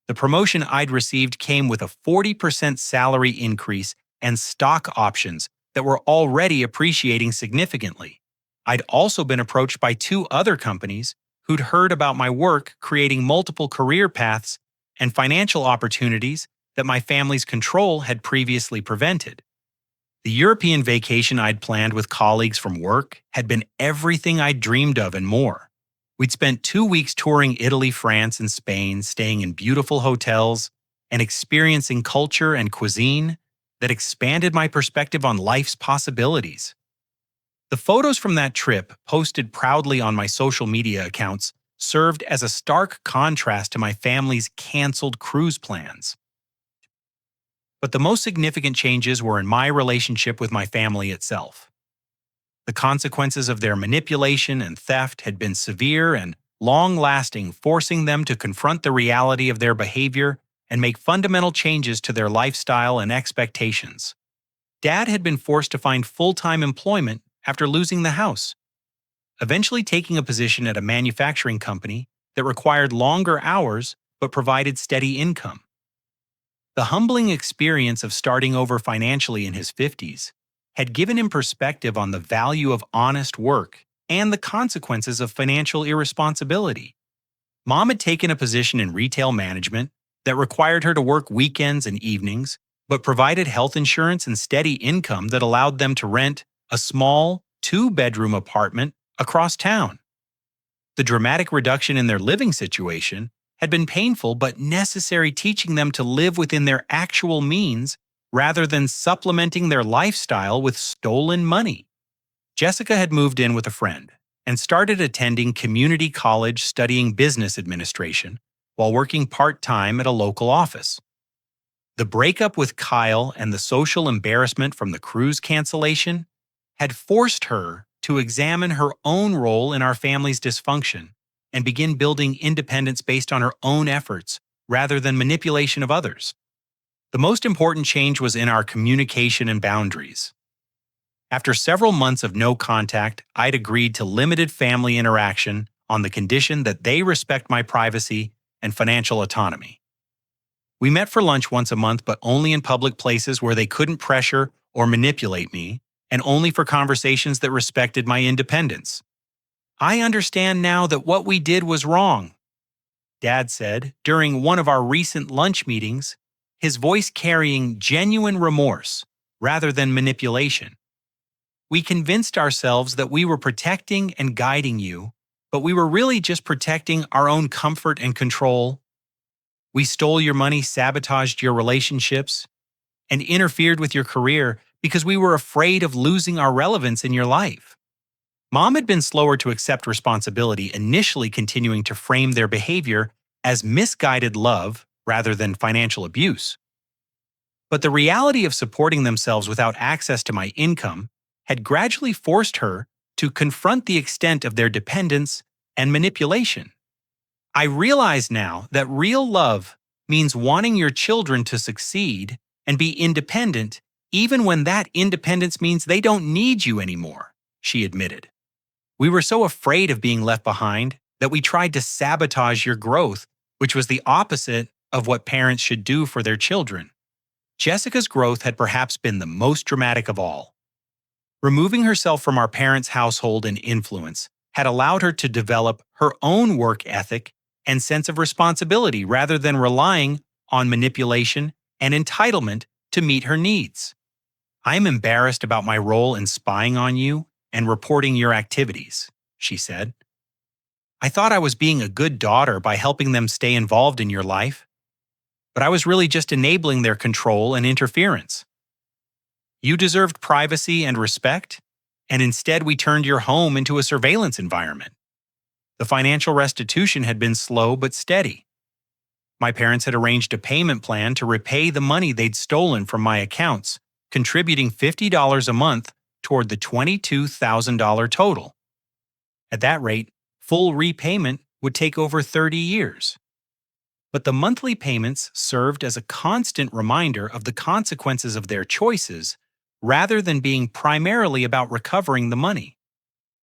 The promotion I'd received came with a 40% salary increase and stock options that were already appreciating significantly. I'd also been approached by 2 other companies who'd heard about my work creating multiple career paths and financial opportunities that my family's control had previously prevented. The European vacation I'd planned with colleagues from work had been everything I'd dreamed of and more. We'd spent 2 weeks touring Italy, France, and Spain, staying in beautiful hotels and experiencing culture and cuisine that expanded my perspective on life's possibilities. The photos from that trip, posted proudly on my social media accounts, served as a stark contrast to my family's canceled cruise plans. But the most significant changes were in my relationship with my family itself. The consequences of their manipulation and theft had been severe and long-lasting, forcing them to confront the reality of their behavior and make fundamental changes to their lifestyle and expectations. Dad had been forced to find full-time employment after losing the house, eventually taking a position at a manufacturing company that required longer hours but provided steady income. The humbling experience of starting over financially in his 50s had given him perspective on the value of honest work and the consequences of financial irresponsibility. Mom had taken a position in retail management that required her to work weekends and evenings, but provided health insurance and steady income that allowed them to rent a small, two-bedroom apartment across town. The dramatic reduction in their living situation had been painful but necessary, teaching them to live within their actual means rather than supplementing their lifestyle with stolen money. Jessica had moved in with a friend and started attending community college studying business administration while working part-time at a local office. The breakup with Kyle and the social embarrassment from the cruise cancellation had forced her to examine her own role in our family's dysfunction and begin building independence based on her own efforts rather than manipulation of others. The most important change was in our communication and boundaries. After several months of no contact, I'd agreed to limited family interaction on the condition that they respect my privacy and financial autonomy. We met for lunch once a month, but only in public places where they couldn't pressure or manipulate me, and only for conversations that respected my independence. I understand now that what we did was wrong, Dad said during one of our recent lunch meetings, his voice carrying genuine remorse rather than manipulation. We convinced ourselves that we were protecting and guiding you, but we were really just protecting our own comfort and control. We stole your money, sabotaged your relationships, and interfered with your career because we were afraid of losing our relevance in your life. Mom had been slower to accept responsibility, initially continuing to frame their behavior as misguided love rather than financial abuse. But the reality of supporting themselves without access to my income had gradually forced her to confront the extent of their dependence and manipulation. I realize now that real love means wanting your children to succeed and be independent even when that independence means they don't need you anymore, she admitted. We were so afraid of being left behind that we tried to sabotage your growth, which was the opposite of what parents should do for their children. Jessica's growth had perhaps been the most dramatic of all. Removing herself from our parents' household and influence had allowed her to develop her own work ethic and sense of responsibility rather than relying on manipulation and entitlement to meet her needs. I am embarrassed about my role in spying on you and reporting your activities, she said. I thought I was being a good daughter by helping them stay involved in your life, but I was really just enabling their control and interference. You deserved privacy and respect, and instead we turned your home into a surveillance environment. The financial restitution had been slow but steady. My parents had arranged a payment plan to repay the money they'd stolen from my accounts, contributing $50 a month toward the $22,000 total. At that rate, full repayment would take over 30 years. But the monthly payments served as a constant reminder of the consequences of their choices rather than being primarily about recovering the money.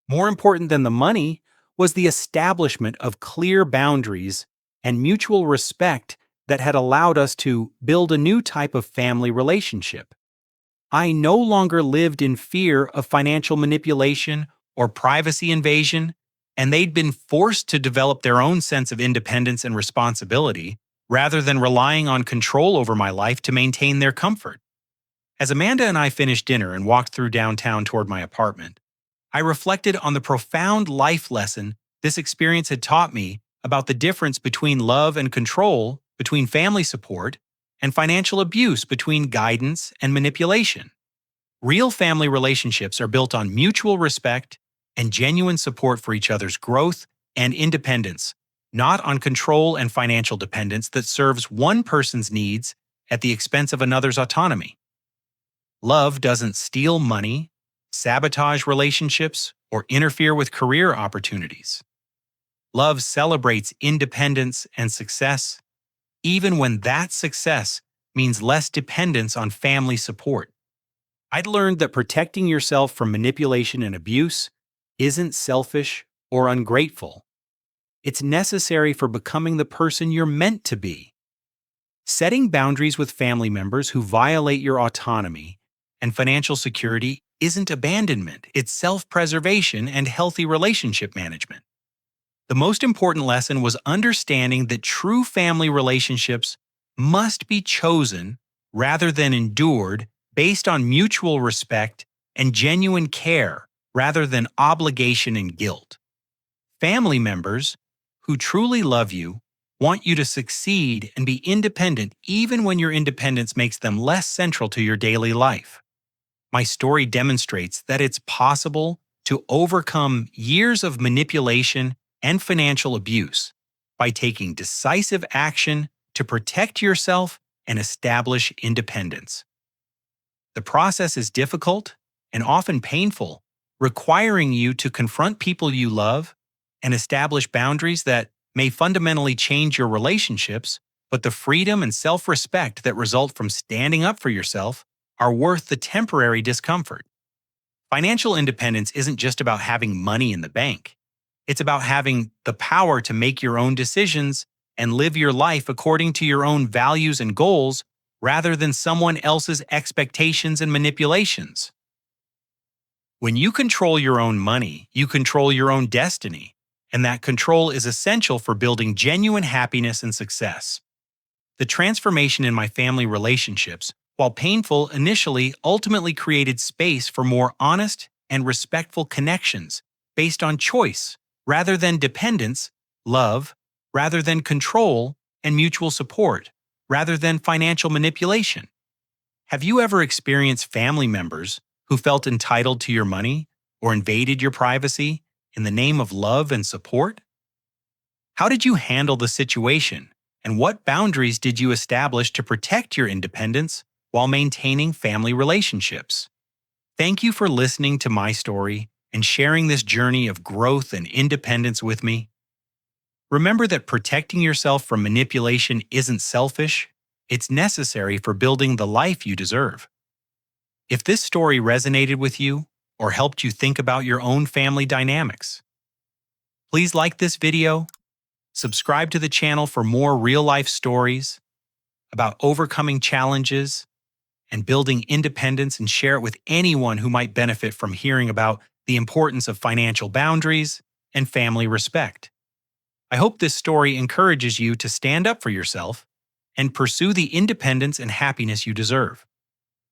More important than the money was the establishment of clear boundaries and mutual respect that had allowed us to build a new type of family relationship. I no longer lived in fear of financial manipulation or privacy invasion, and they'd been forced to develop their own sense of independence and responsibility rather than relying on control over my life to maintain their comfort. As Amanda and I finished dinner and walked through downtown toward my apartment, I reflected on the profound life lesson this experience had taught me about the difference between love and control, between family support, and financial abuse, between guidance and manipulation. Real family relationships are built on mutual respect and genuine support for each other's growth and independence, not on control and financial dependence that serves one person's needs at the expense of another's autonomy. Love doesn't steal money, sabotage relationships, or interfere with career opportunities. Love celebrates independence and success, even when that success means less dependence on family support. I'd learned that protecting yourself from manipulation and abuse isn't selfish or ungrateful. It's necessary for becoming the person you're meant to be. Setting boundaries with family members who violate your autonomy and financial security isn't abandonment, it's self-preservation and healthy relationship management. The most important lesson was understanding that true family relationships must be chosen rather than endured based on mutual respect and genuine care rather than obligation and guilt. Family members who truly love you want you to succeed and be independent even when your independence makes them less central to your daily life. My story demonstrates that it's possible to overcome years of manipulation and financial abuse by taking decisive action to protect yourself and establish independence. The process is difficult and often painful, requiring you to confront people you love and establish boundaries that may fundamentally change your relationships, but the freedom and self-respect that result from standing up for yourself are worth the temporary discomfort. Financial independence isn't just about having money in the bank. It's about having the power to make your own decisions and live your life according to your own values and goals rather than someone else's expectations and manipulations. When you control your own money, you control your own destiny, and that control is essential for building genuine happiness and success. The transformation in my family relationships, while painful initially, ultimately created space for more honest and respectful connections based on choice rather than dependence, love rather than control, and mutual support rather than financial manipulation. Have you ever experienced family members who felt entitled to your money or invaded your privacy in the name of love and support? How did you handle the situation, and what boundaries did you establish to protect your independence while maintaining family relationships? Thank you for listening to my story and sharing this journey of growth and independence with me. Remember that protecting yourself from manipulation isn't selfish, it's necessary for building the life you deserve. If this story resonated with you or helped you think about your own family dynamics, please like this video, subscribe to the channel for more real-life stories about overcoming challenges and building independence, and share it with anyone who might benefit from hearing about the importance of financial boundaries and family respect. I hope this story encourages you to stand up for yourself and pursue the independence and happiness you deserve.